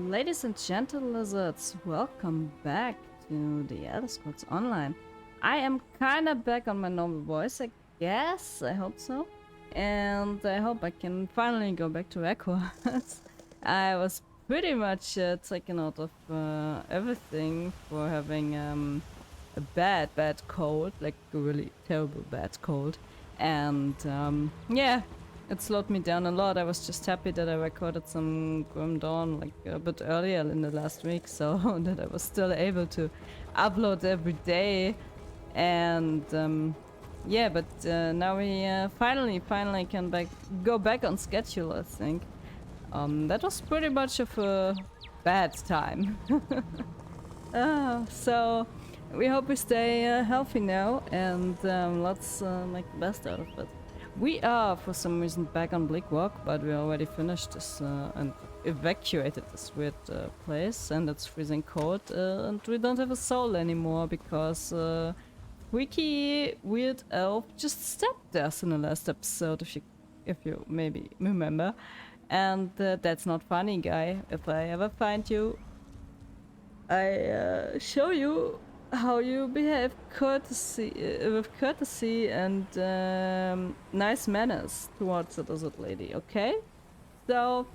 Ladies and gentle lizards, welcome back to the Elder Scrolls Online. I am kinda back on my normal voice, I guess. I hope so. And I hope I can finally go back to records. I was pretty much taken out of everything for having a bad cold, like a really terrible bad cold. And yeah, it slowed me down a lot. I was just happy that I recorded some Grim Dawn like a bit earlier in the last week, so that I was still able to upload every day. And yeah, but now we finally can go back on schedule, I think. That was pretty much of a bad time. So we hope we stay healthy now, and let's make the best out of it. We are, for some reason, back on Bleak Walk, but we already finished this and evacuated this weird place, and it's freezing cold, and we don't have a soul anymore because freaky weird elf just stabbed us in the last episode, if you maybe remember, and that's not funny, guy. If I ever find you, I show you how you behave with courtesy and nice manners towards the lizard lady, okay? So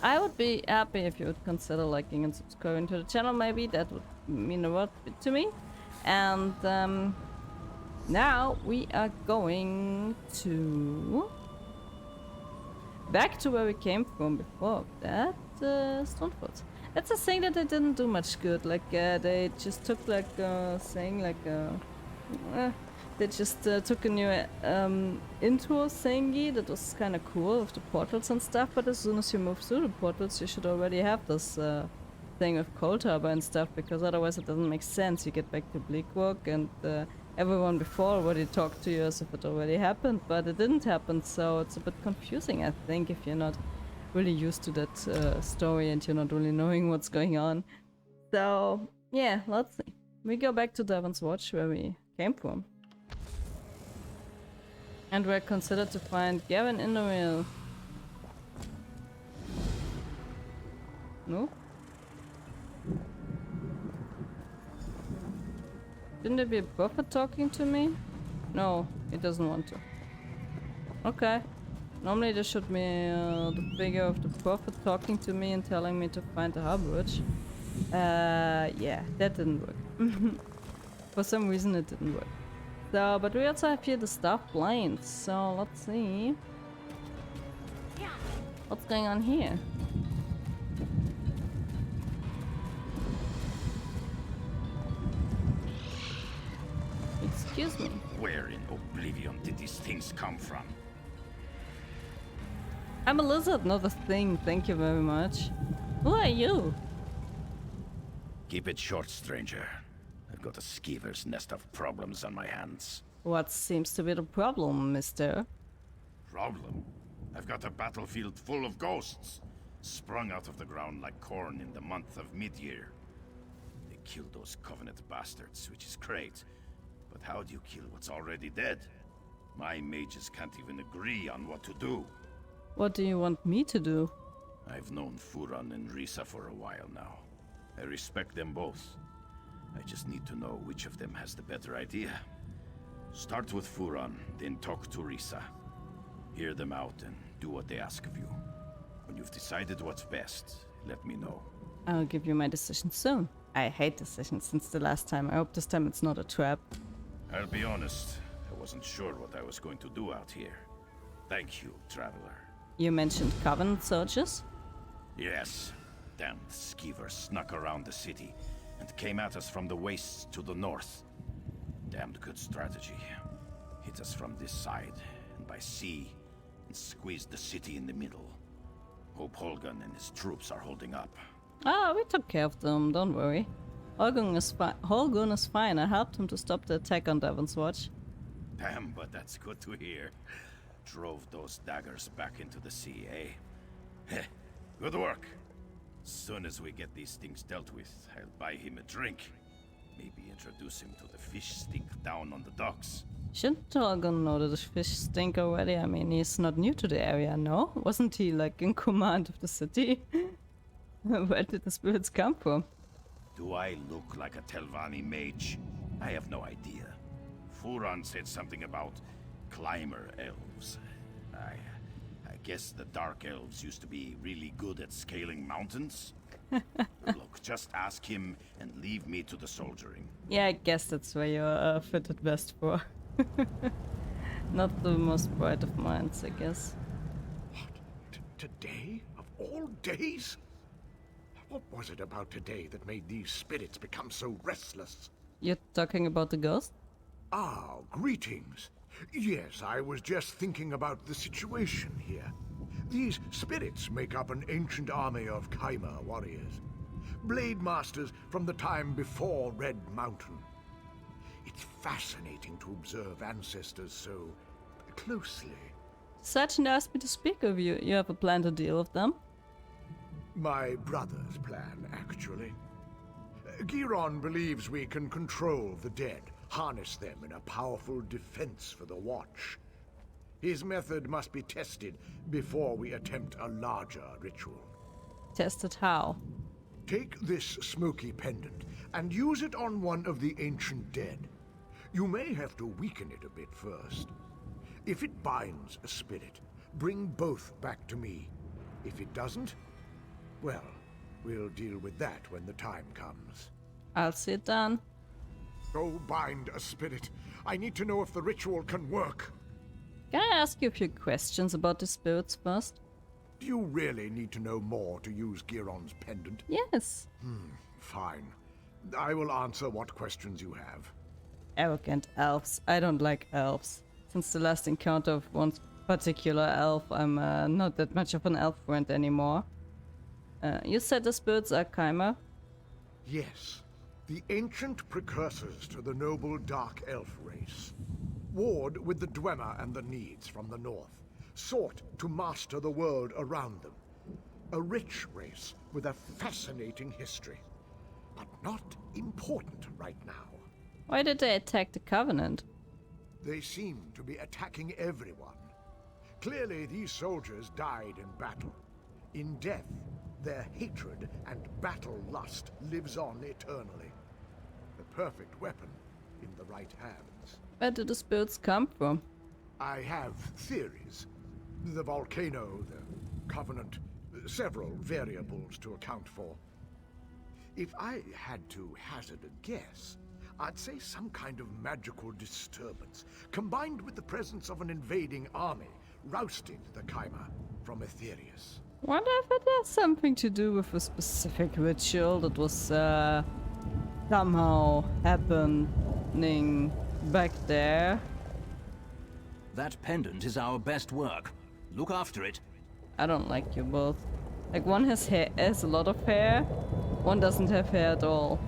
I would be happy if you would consider liking and subscribing to the channel. Maybe that would mean a lot to me. And now we are going to back to where we came from before that, Stonefoot. That's a thing that they didn't do much good. Like they just took like saying like they just took a new intro thingy that was kind of cool with the portals and stuff. But as soon as you move through the portals, you should already have this thing with Cold Harbor and stuff, because otherwise it doesn't make sense. You get back to Bleakwalk and everyone before already talked to you as if it already happened, but it didn't happen. So it's a bit confusing, I think, if you're not really used to that story and you're not really knowing what's going on. So yeah, let's see. We go back to Devon's Watch where we came from. And we're considered to find Gavin in the wheel. No? Shouldn't there be a buffer talking to me? No, it doesn't want to. Okay. Normally there should be the figure of the prophet talking to me and telling me to find the harborage. Yeah, that didn't work. For some reason it didn't work. So, but we also have here the staff blind, so let's see. What's going on here? Excuse me. Where in oblivion did these things come from? I'm a lizard, not a thing, thank you very much. Who are you? Keep it short, stranger. I've got a skeever's nest of problems on my hands. What seems to be the problem, mister? Problem? I've got a battlefield full of ghosts, sprung out of the ground like corn in the month of mid-year. They killed those Covenant bastards, which is great. But how do you kill what's already dead? My mages can't even agree on what to do. What do you want me to do? I've known Furan and Risa for a while now. I respect them both. I just need to know which of them has the better idea. Start with Furan, then talk to Risa. Hear them out and do what they ask of you. When you've decided what's best, let me know. I'll give you my decision soon. I hate decisions since the last time. I hope this time it's not a trap. I'll be honest, I wasn't sure what I was going to do out here. Thank you, traveler. You mentioned Covenant soldiers? Yes. Damned skeevers snuck around the city and came at us from the wastes to the north. Damned good strategy. Hit us from this side and by sea and squeezed the city in the middle. Hope Holgun and his troops are holding up. Ah, we took care of them, don't worry. Holgun is fine. I helped him to stop the attack on Devon's Watch. Damn, but that's good to hear. Drove those daggers back into the sea, eh? Heh, good work. As soon as we get these things dealt with, I'll buy him a drink. Maybe introduce him to the fish stink down on the docks. Shouldn't Holgun know that the fish stink already? I mean, he's not new to the area, no? Wasn't he, like, in command of the city? Where did the spirits come from? Do I look like a Telvanni mage? I have no idea. Furan said something about climber elves. I guess the dark elves used to be really good at scaling mountains. Look, just ask him and leave me to the soldiering. Yeah, I guess that's where you're fitted best for. Not the most bright of minds, I guess. What? Today? Of all days? What was it about today that made these spirits become so restless? You're talking about the ghost? Ah, greetings. Yes, I was just thinking about the situation here. These spirits make up an ancient army of Kaimer warriors. Blade masters from the time before Red Mountain. It's fascinating to observe ancestors so closely. Sergeant asked me to speak of you. You have a plan to deal with them? My brother's plan, actually. Giron believes we can control the dead, harness them in a powerful defense for the Watch. His method must be tested before we attempt a larger ritual. Tested how? Take this smoky pendant and use it on one of the ancient dead. You may have to weaken it a bit first. If it binds a spirit, bring both back to me. If it doesn't, well, we'll deal with that when the time comes. I'll see it done. Go bind a spirit. I need to know if the ritual can work. Can I ask you a few questions about the spirits first? Do you really need to know more to use Giron's pendant? Yes. Fine. I will answer what questions you have. Arrogant elves. I don't like elves. Since the last encounter of one particular elf, I'm not that much of an elf friend anymore. You said the spirits are Kaimer? Yes. The ancient precursors to the noble dark elf race. Warred with the Dwemer and the Needs from the north, sought to master the world around them. A rich race with a fascinating history, but not important right now. Why did they attack the Covenant? They seem to be attacking everyone. Clearly, these soldiers died in battle. In death, their hatred and battle lust lives on eternally. The perfect weapon in the right hands. Where do the spirits come from? I have theories. The volcano, the Covenant, several variables to account for. If I had to hazard a guess, I'd say some kind of magical disturbance, combined with the presence of an invading army, rousted the Kaimer from Aetherius. Wonder if it has something to do with a specific ritual that was somehow happening back there. That pendant is our best work. Look after it. I don't like you both. Like, one has a lot of hair, one doesn't have hair at all.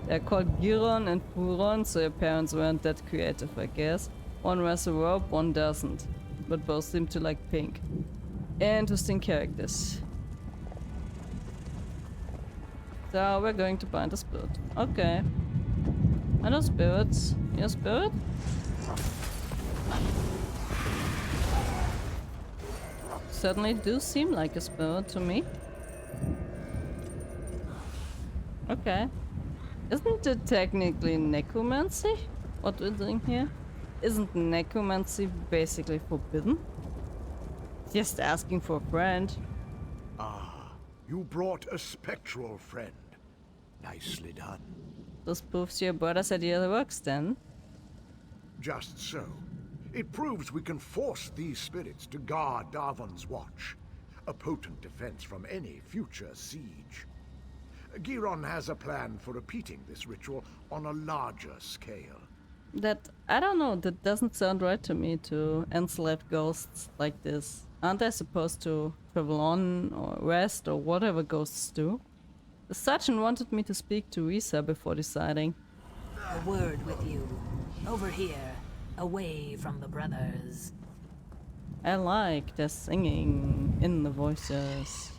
They're called Giron and Furon, so your parents weren't that creative, I guess. One wears a robe, one doesn't. But both seem to like pink. Interesting characters. So we're going to bind a spirit. Okay. I know spirits. You a spirit? Certainly do seem like a spirit to me. Okay. Isn't it technically necromancy? What we're doing here? Isn't necromancy basically forbidden? Just asking for a friend. Ah, you brought a spectral friend. Nicely done. This proves your brother's idea works then. Just so. It proves we can force these spirits to guard Darvan's watch. A potent defense from any future siege. Giron has a plan for repeating this ritual on a larger scale. That, I don't know, that doesn't sound right to me, to enslave ghosts like this. Aren't they supposed to travel on or rest or whatever ghosts do? The sergeant wanted me to speak to Risa before deciding. A word with you. Over here, away from the brothers. I like the singing in the voices.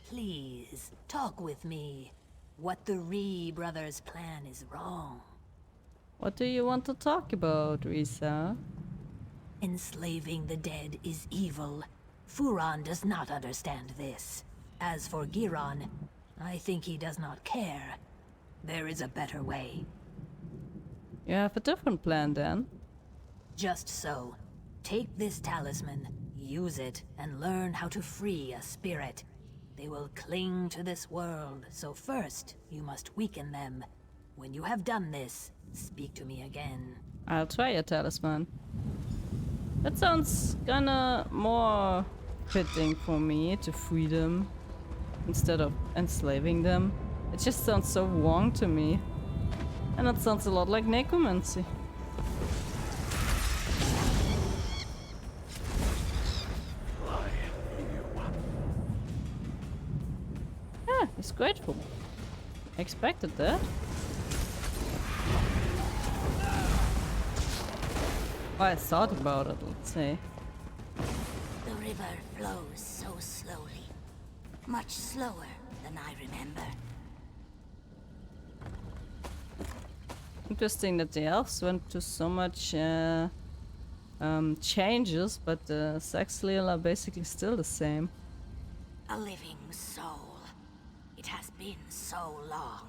Please, talk with me. What the Ree brothers' plan is wrong. What do you want to talk about, Risa? Enslaving the dead is evil. Furon does not understand this. As for Giron, I think he does not care. There is a better way. You have a different plan then. Just so. Take this talisman, use it, and learn how to free a spirit. They will cling to this world, so first, you must weaken them. When you have done this, speak to me again. I'll try a talisman. That sounds kinda more fitting for me to free them instead of enslaving them. It just sounds so wrong to me. And it sounds a lot like necromancy. Yeah, he's grateful. I expected that. Well, I thought about it, let's say. The river flows so slowly. Much slower than I remember. Interesting that the elves went to so much changes, but the Saxhleel are basically still the same. A living soul. It has been so long.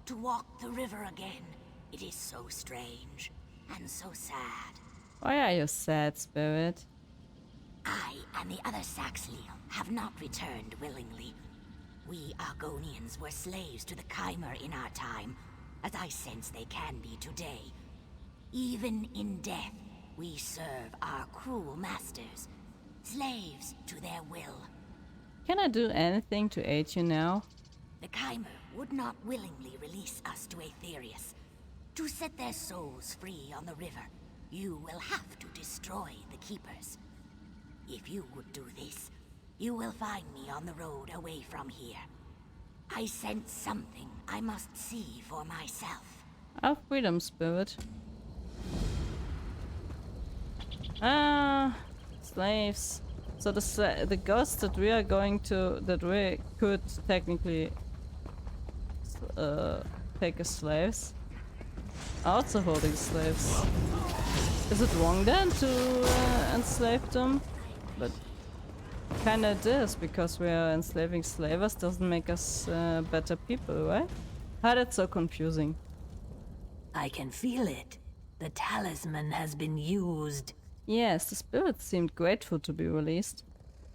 To walk the river again, it is so strange and so sad. Why are you sad, spirit? I and the other Saxhleel have not returned willingly. We Argonians were slaves to the Chimer in our time, as I sense they can be today. Even in death, we serve our cruel masters, slaves to their will. Can I do anything to aid you now? The Chimer would not willingly release us to Aetherius. To set their souls free on the river, you will have to destroy the Keepers. If you would do this, you will find me on the road away from here. I sense something I must see for myself. Our freedom, spirit. Slaves. So the ghosts that we are going to, that we could technically take as slaves, are also holding slaves. Is it wrong then to enslave them? But kinda it is, because we are enslaving slavers doesn't make us better people, right? How that's so confusing. I can feel it. The talisman has been used. Yes, the spirit seemed grateful to be released.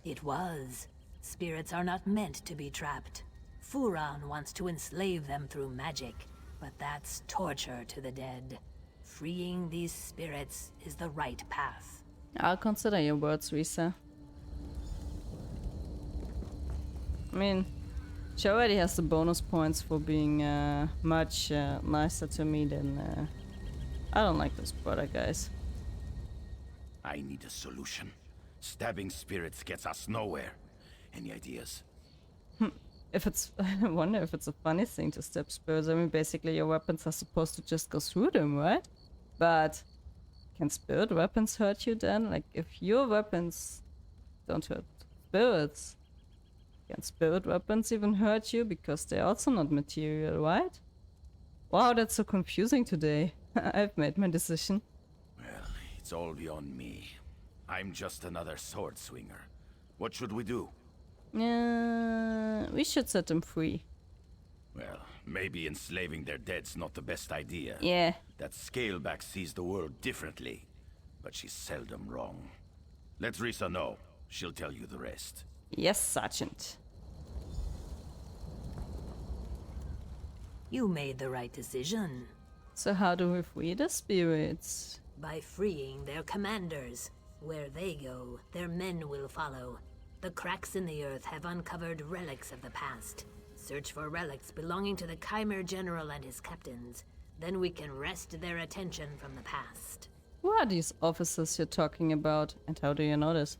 It was. Spirits are not meant to be trapped. Furan wants to enslave them through magic, but that's torture to the dead. Freeing these spirits is the right path. I'll consider your words, Risa. I mean, she already has the bonus points for being much nicer to me than... I don't like this brother, guys. I need a solution. Stabbing spirits gets us nowhere. Any ideas? If it's... I wonder if it's a funny thing to stab spirits. I mean, basically your weapons are supposed to just go through them, right? But can spirit weapons hurt you then? Like, if your weapons don't hurt spirits, can spirit weapons even hurt you? Because they're also not material, right? Wow, that's so confusing today. I've made my decision. Well, it's all beyond me. I'm just another sword swinger. What should we do? We should set them free. Well, maybe enslaving their dead's not the best idea. Yeah. That Scaleback sees the world differently, but she's seldom wrong. Let Risa know. She'll tell you the rest. Yes, Sergeant. You made the right decision. So how do we free the spirits? By freeing their commanders. Where they go, their men will follow. The cracks in the earth have uncovered relics of the past. Search for relics belonging to the Chimer General and his captains. Then we can wrest their attention from the past. Who are these officers you're talking about, and how do you know this?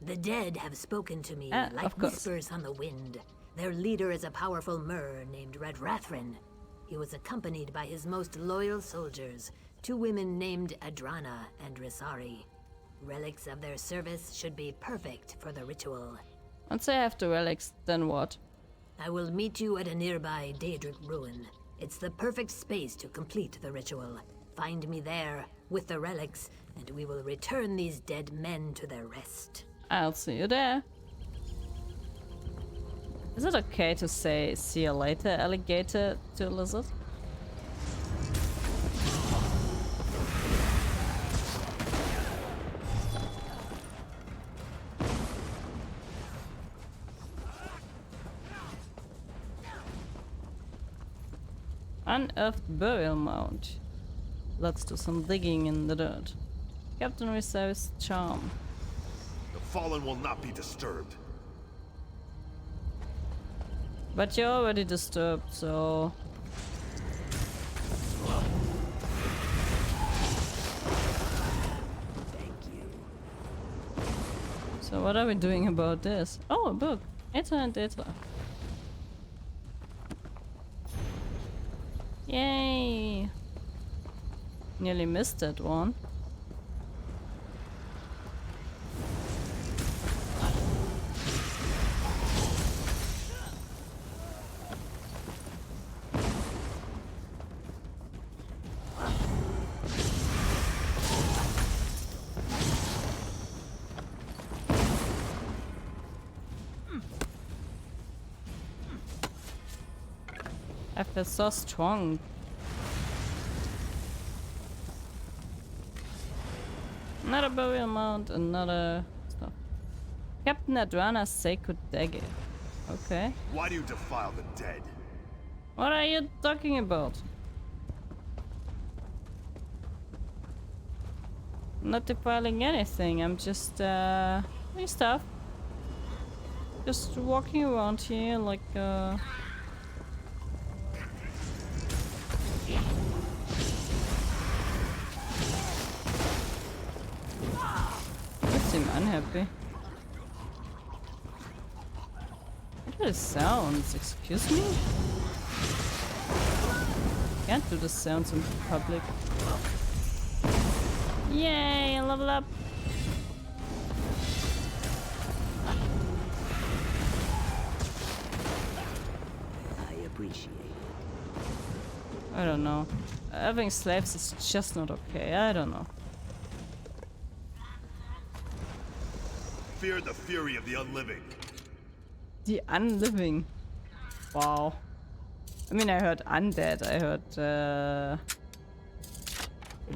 The dead have spoken to me Of like course. whispers on the wind. Their leader is a powerful Mer named Red Rathrin. He was accompanied by his most loyal soldiers, 2 women named Adrana and Risari. Relics of their service should be perfect for the ritual. Once I have the relics, then what? I will meet you at a nearby Daedric ruin. It's the perfect space to complete the ritual. Find me there, with the relics, and we will return these dead men to their rest. I'll see you there. Is it okay to say "see you later, alligator" to a lizard? Unearthed burial mound. Let's do some digging in the dirt. Captain Reserve's charm. The fallen will not be disturbed. But you're already disturbed, so... So what are we doing about this? Oh, a book. Eta and Eta. Yay! Nearly missed that one. I feel so strong. Another burial mound, another stuff. Captain Adrana's sacred dagger. Okay. Why do you defile the dead? What are you talking about? I'm not defiling anything, I'm just doing stuff. Just walking around here like I seem unhappy. What are the sounds? Excuse me? Can't do the sounds in public. Yay, level up! I appreciate it. I don't know. Having slaves is just not okay. I don't know. Fear the fury of the unliving. The unliving. Wow. I mean, I heard undead. I heard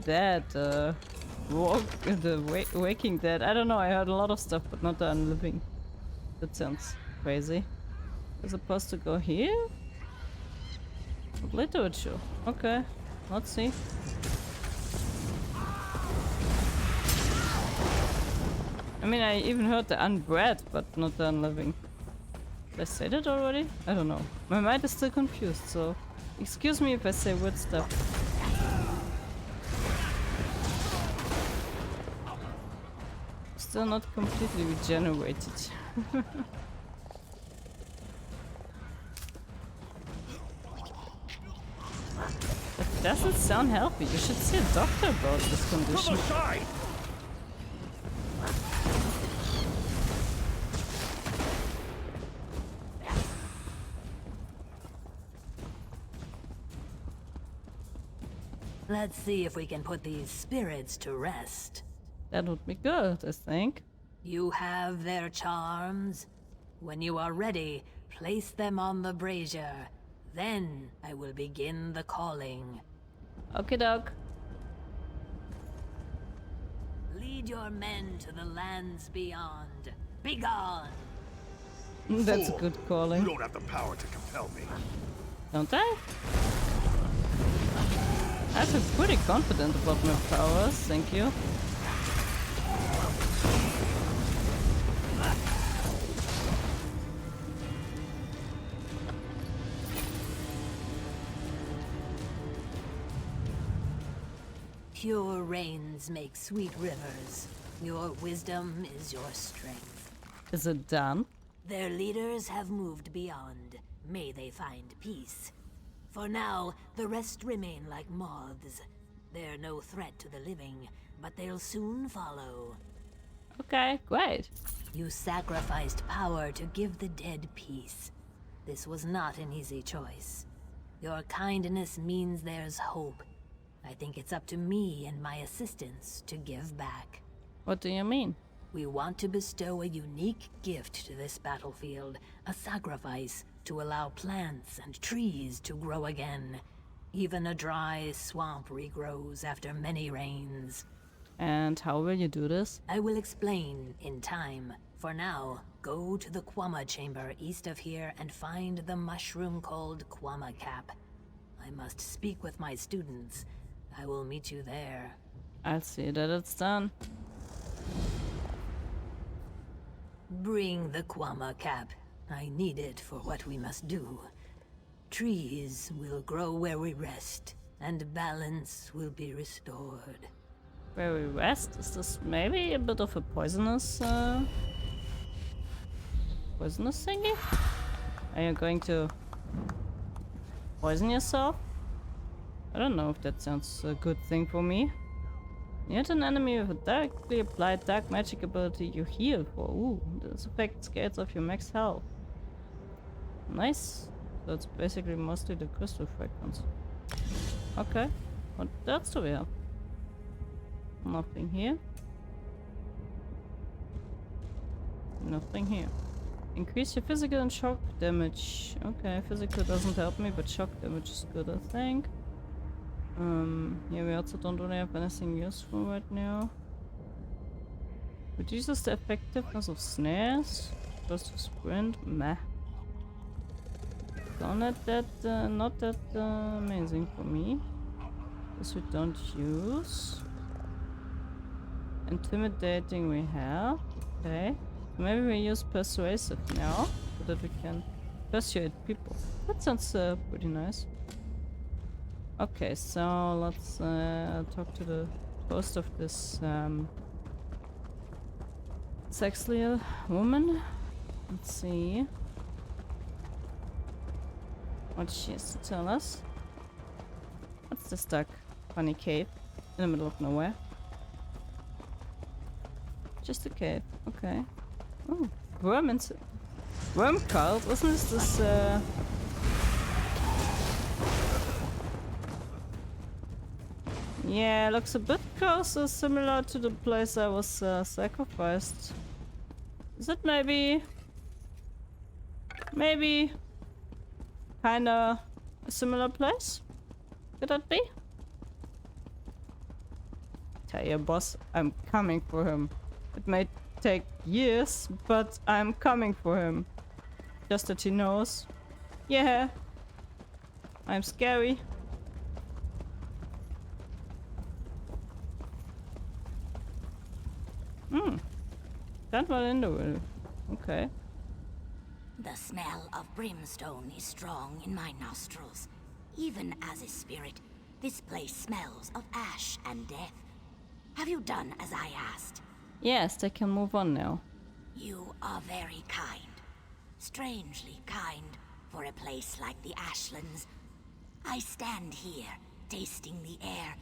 dead. Waking dead. I don't know. I heard a lot of stuff, but not the unliving. That sounds crazy. We're supposed to go here? Literature. Okay. Let's see. I mean, I even heard the unbred, but not the unliving. Did I say that already? I don't know. My mind is still confused, so excuse me if I say weird stuff. Still not completely regenerated. That doesn't sound healthy. You should see a doctor about this condition. Let's see if we can put these spirits to rest. That would be good, I think. You have their charms. When you are ready, place them on the brazier. Then I will begin the calling. Okay, doc. Lead your men to the lands beyond. Begone! That's a Fool. good You calling. don't have the power to compel me. Don't I? I feel pretty confident about my powers, thank you. Pure rains make sweet rivers. Your wisdom is your strength. Is it done? Their leaders have moved beyond. May they find peace. For now, the rest remain like moths. They're no threat to the living, but they'll soon follow. Okay, great. You sacrificed power to give the dead peace. This was not an easy choice. Your kindness means there's hope. I think it's up to me and my assistants to give back. What do you mean? We want to bestow a unique gift to this battlefield, a sacrifice to allow plants and trees to grow again. Even a dry swamp regrows after many rains. And how will you do this? I will explain in time. For now, go to the Kwama chamber east of here and find the mushroom called Kwama Cap. I must speak with my students. I will meet you there. I'll see that it's done. Bring the Kwama Cap. I need it for what we must do. Trees will grow where we rest, and balance will be restored. Where we rest? Is this maybe a bit of a poisonous thingy? Are you going to poison yourself? I don't know if that sounds a good thing for me. You hit an enemy with a directly applied dark magic ability, you heal for. Ooh, this effect scales off your max health. Nice. That's basically mostly the crystal fragments. Okay. What else do we have? Nothing here. Nothing here. Increase your physical and shock damage. Okay, physical doesn't help me, but shock damage is good, I think. Here we also don't really have anything useful right now. Reduces the effectiveness of snares. Plus to sprint. Meh. Not that amazing for me. This we don't use. Intimidating we have. Okay. Maybe we use persuasive now, so that we can persuade people. That sounds pretty nice. Okay, so let's talk to the host of this sexual woman. Let's see what she has to tell us. What's this dark, funny cave in the middle of nowhere? Just a cave, okay. Oh, worm cult, wasn't this Yeah, looks a bit closer, similar to the place I was sacrificed. Is it maybe kinda a similar place? Could that be? Tell your boss I'm coming for him. It may take years, but I'm coming for him. Just that he knows. Yeah, I'm scary. That one in the will. Okay. The smell of brimstone is strong in my nostrils. Even as a spirit, this place smells of ash and death. Have you done as I asked? Yes, they can move on now. You are very kind. Strangely kind for a place like the Ashlands. I stand here, tasting the air.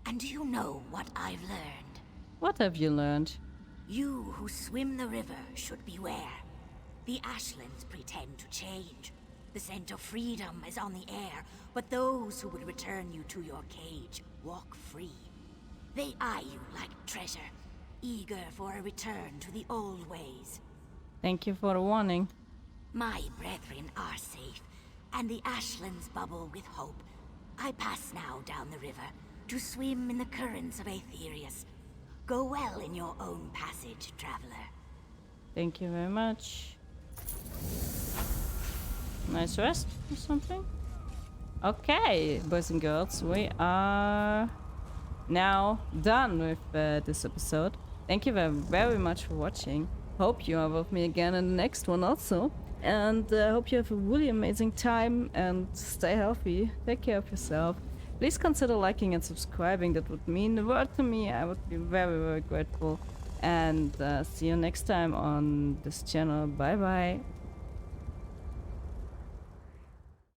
And do you know what I've learned? What have you learned? You who swim the river should beware. The Ashlands pretend to change. The scent of freedom is on the air, but those who would return you to your cage walk free. They eye you like treasure, eager for a return to the old ways. Thank you for the warning. My brethren are safe, and the Ashlands bubble with hope. I pass now down the river to swim in the currents of Aetherius. Go well in your own passage, traveler. Thank you very much. Nice rest or something? Okay, boys and girls, we are now done with this episode. Thank you very much for watching. Hope you are with me again in the next one also. And hope you have a really amazing time and stay healthy. Take care of yourself. Please consider liking and subscribing. That would mean the world to me. I would be very, very grateful. And see you next time on this channel. Bye bye.